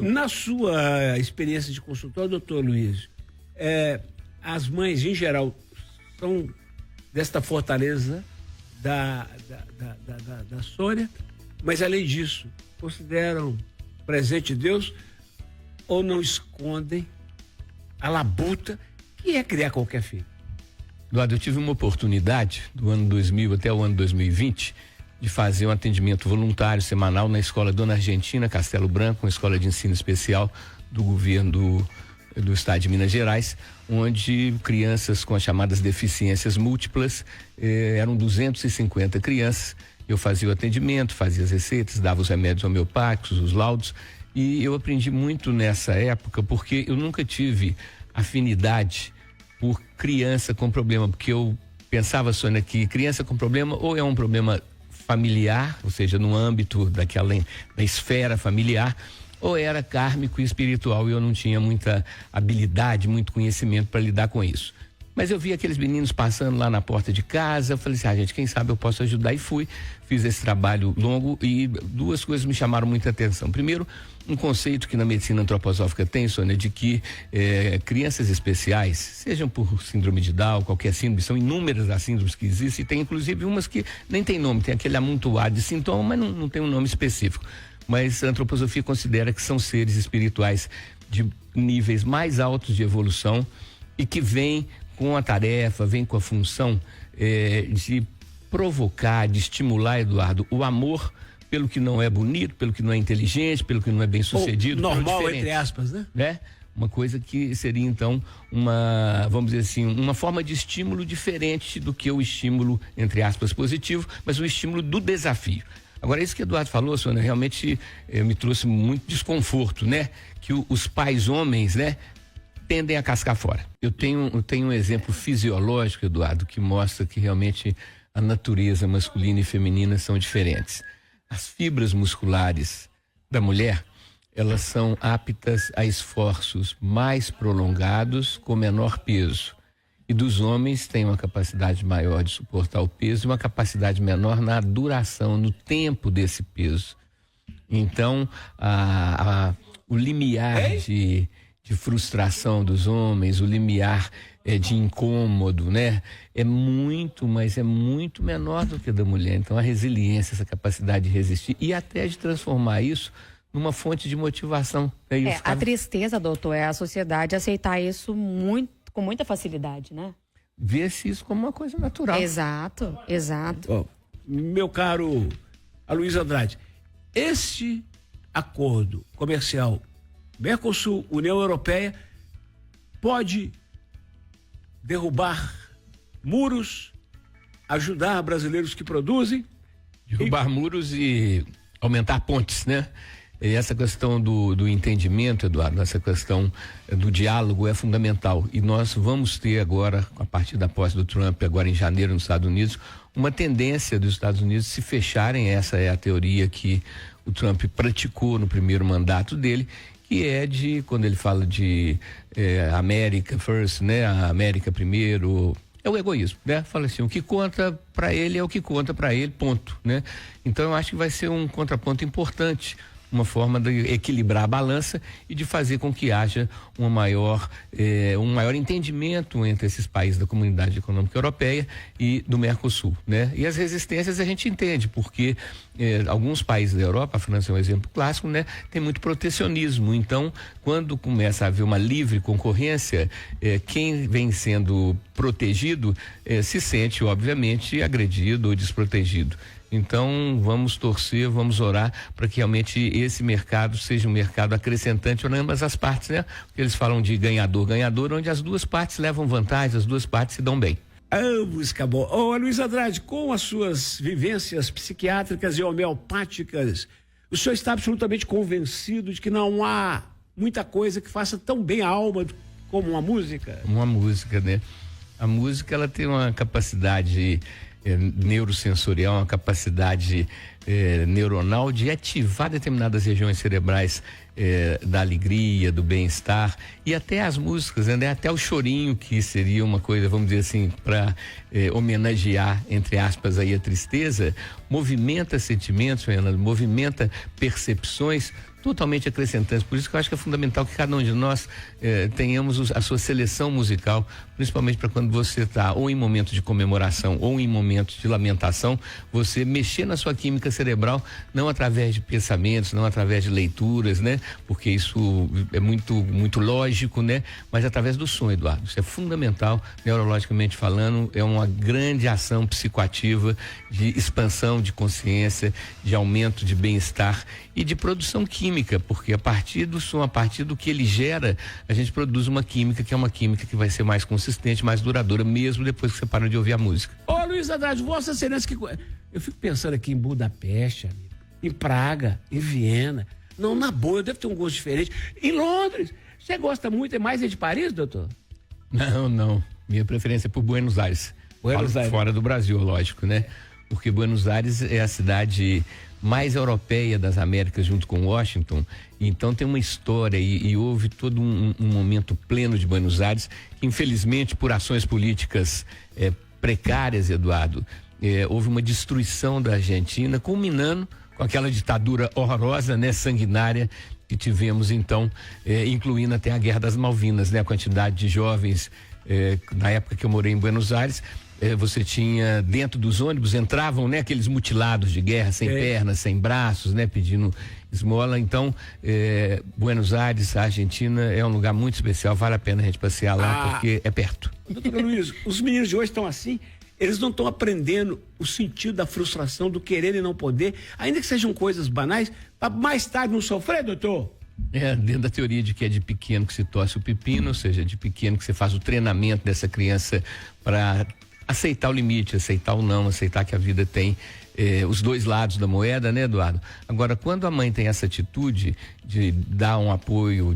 Na sua experiência de consultor, doutor Luiz, as mães, em geral, são desta fortaleza da Sônia, mas além disso, consideram presente de Deus ou não escondem a labuta que é criar qualquer filho? Eduardo, eu tive uma oportunidade do ano 2000 até o ano 2020 de fazer um atendimento voluntário semanal na escola Dona Argentina Castelo Branco, uma escola de ensino especial do governo do estado de Minas Gerais, onde crianças com as chamadas deficiências múltiplas, eram 250 crianças. Eu fazia o atendimento, fazia as receitas, dava os remédios homeopáticos, os laudos, e eu aprendi muito nessa época, porque eu nunca tive afinidade por criança com problema, porque eu pensava, Sônia, que criança com problema ou é um problema familiar, ou seja, no âmbito da esfera familiar, ou era kármico e espiritual, e eu não tinha muita habilidade, muito conhecimento para lidar com isso. Mas eu vi aqueles meninos passando lá na porta de casa, eu falei assim, gente, quem sabe eu posso ajudar, e fui, fiz esse trabalho longo, e duas coisas me chamaram muita atenção. Primeiro, um conceito que na medicina antroposófica tem, Sônia, de que crianças especiais, sejam por síndrome de Down, qualquer síndrome, são inúmeras as síndromes que existem, e tem inclusive umas que nem tem nome, tem aquele amontoado de sintomas, mas não tem um nome específico. Mas a antroposofia considera que são seres espirituais de níveis mais altos de evolução e que vêm com a tarefa, vem com a função de provocar, de estimular, Eduardo, o amor pelo que não é bonito, pelo que não é inteligente, pelo que não é bem sucedido. Normal, entre aspas, né? Uma coisa que seria, então, vamos dizer assim, uma forma de estímulo diferente do que o estímulo, entre aspas, positivo, mas o estímulo do desafio. Agora, isso que o Eduardo falou, Sônia, realmente me trouxe muito desconforto, né? Que os pais homens, né? Tendem a cascar fora. Eu tenho um exemplo fisiológico, Eduardo, que mostra que realmente a natureza masculina e feminina são diferentes. As fibras musculares da mulher, elas são aptas a esforços mais prolongados com menor peso. E dos homens têm uma capacidade maior de suportar o peso e uma capacidade menor na duração, no tempo desse peso. Então, o limiar de frustração dos homens, o limiar de incômodo, né? Mas é muito menor do que da mulher. Então a resiliência, essa capacidade de resistir e até de transformar isso numa fonte de motivação. A tristeza, doutor, é a sociedade aceitar isso com muita facilidade, né? Vê-se isso como uma coisa natural. Exato. Meu caro Aloysio Andrade, este acordo comercial Mercosul, União Europeia, pode derrubar muros, ajudar brasileiros que produzem? Derrubar muros e aumentar pontes, né? E essa questão do entendimento, Eduardo, essa questão do diálogo é fundamental. E nós vamos ter agora, a partir da posse do Trump, agora em janeiro nos Estados Unidos, uma tendência dos Estados Unidos se fecharem. Essa é a teoria que o Trump praticou no primeiro mandato dele, que é de, quando ele fala de America first, né? A América primeiro, é o egoísmo, né? Fala assim, o que conta para ele é o que conta para ele, ponto, né? Então eu acho que vai ser um contraponto importante, uma forma de equilibrar a balança e de fazer com que haja um maior entendimento entre esses países da Comunidade Econômica Europeia e do Mercosul, né? E as resistências a gente entende, porque alguns países da Europa, a França é um exemplo clássico, né? Tem muito protecionismo, então quando começa a haver uma livre concorrência, quem vem sendo protegido se sente, obviamente, agredido ou desprotegido. Então, vamos torcer, vamos orar para que realmente esse mercado seja um mercado acrescentante para ambas as partes, né? Porque eles falam de ganhador, onde as duas partes levam vantagem, as duas partes se dão bem. Música boa. Aloysio Andrade, com as suas vivências psiquiátricas e homeopáticas, o senhor está absolutamente convencido de que não há muita coisa que faça tão bem a alma como uma música? Uma música, né? A música, ela tem uma capacidade neurosensorial, uma capacidade neuronal de ativar determinadas regiões cerebrais da alegria, do bem-estar, e até as músicas, né? Até o chorinho, que seria uma coisa, vamos dizer assim, para homenagear, entre aspas, aí a tristeza, movimenta sentimentos, movimenta percepções. totalmente acrescentantes. Por isso que eu acho que é fundamental que cada um de nós tenhamos a sua seleção musical, principalmente para quando você está ou em momento de comemoração ou em momento de lamentação, você mexer na sua química cerebral, não através de pensamentos, não através de leituras, né? Porque isso é muito lógico, né? Mas através do som, Eduardo. Isso é fundamental, neurologicamente falando, é uma grande ação psicoativa de expansão de consciência, de aumento de bem-estar e de produção química, porque a partir do som, a partir do que ele gera, a gente produz uma química que é uma química que vai ser mais consistente, mais duradoura, mesmo depois que você para de ouvir a música. Ô, Luiz Andrade, Vossa Excelência, eu fico pensando aqui em Budapeste, amigo, em Praga, em Viena. Não, na boa, eu devo ter um gosto diferente. Em Londres, você gosta muito, é mais de Paris, doutor? Não. Minha preferência é por Buenos Aires. Fora do Brasil, lógico, né? Porque Buenos Aires é a cidade mais europeia das Américas, junto com Washington. Então tem uma história e houve todo um momento pleno de Buenos Aires, que infelizmente por ações políticas precárias, Eduardo, houve uma destruição da Argentina, culminando com aquela ditadura horrorosa, né, sanguinária, que tivemos então, incluindo até a Guerra das Malvinas, né? A quantidade de jovens, na época que eu morei em Buenos Aires, você tinha dentro dos ônibus, entravam, né, aqueles mutilados de guerra, sem pernas, sem braços, né, pedindo esmola. Então, Buenos Aires, a Argentina, é um lugar muito especial, vale a pena a gente passear lá, porque é perto. Doutor Luiz, os meninos de hoje estão assim, eles não estão aprendendo o sentido da frustração, do querer e não poder, ainda que sejam coisas banais, para mais tarde não sofrer, doutor? Dentro da teoria de que é de pequeno que se torce o pepino, ou seja, de pequeno que você faz o treinamento dessa criança para aceitar o limite, aceitar o não, aceitar que a vida tem os dois lados da moeda, né, Eduardo? Agora, quando a mãe tem essa atitude de dar um apoio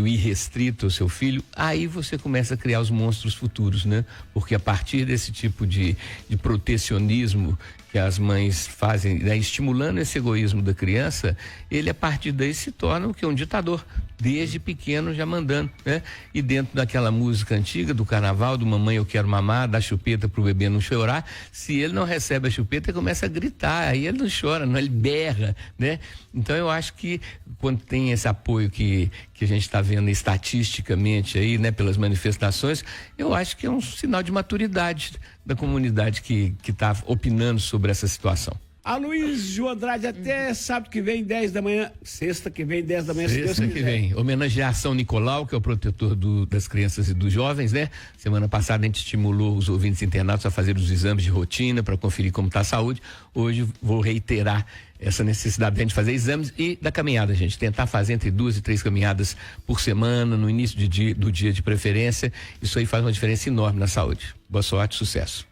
irrestrito ao seu filho, aí você começa a criar os monstros futuros, né? Porque a partir desse tipo de protecionismo que as mães fazem, né, estimulando esse egoísmo da criança, ele a partir daí se torna o que? Um ditador, desde pequeno já mandando, né? E dentro daquela música antiga do carnaval, do mamãe eu quero mamar, dá chupeta pro bebê não chorar, se ele não recebe a chupeta, ele começa a gritar, aí ele não chora, não, ele berra, né? Então eu acho que quando tem esse apoio que a gente está vendo estatisticamente aí, né, pelas manifestações, eu acho que é um sinal de maturidade da comunidade que está opinando sobre essa situação. A Luiz Andrade até sábado que vem, 10 da manhã, sexta que vem, 10 da manhã, se Deus quiser. Sexta que vem, homenagear a São Nicolau, que é o protetor das crianças e dos jovens, né? Semana passada a gente estimulou os ouvintes internados a fazer os exames de rotina para conferir como está a saúde. Hoje vou reiterar essa necessidade de a gente fazer exames e da caminhada, gente, tentar fazer entre 2 e 3 caminhadas por semana, no início do dia de preferência. Isso aí faz uma diferença enorme na saúde. Boa sorte, sucesso.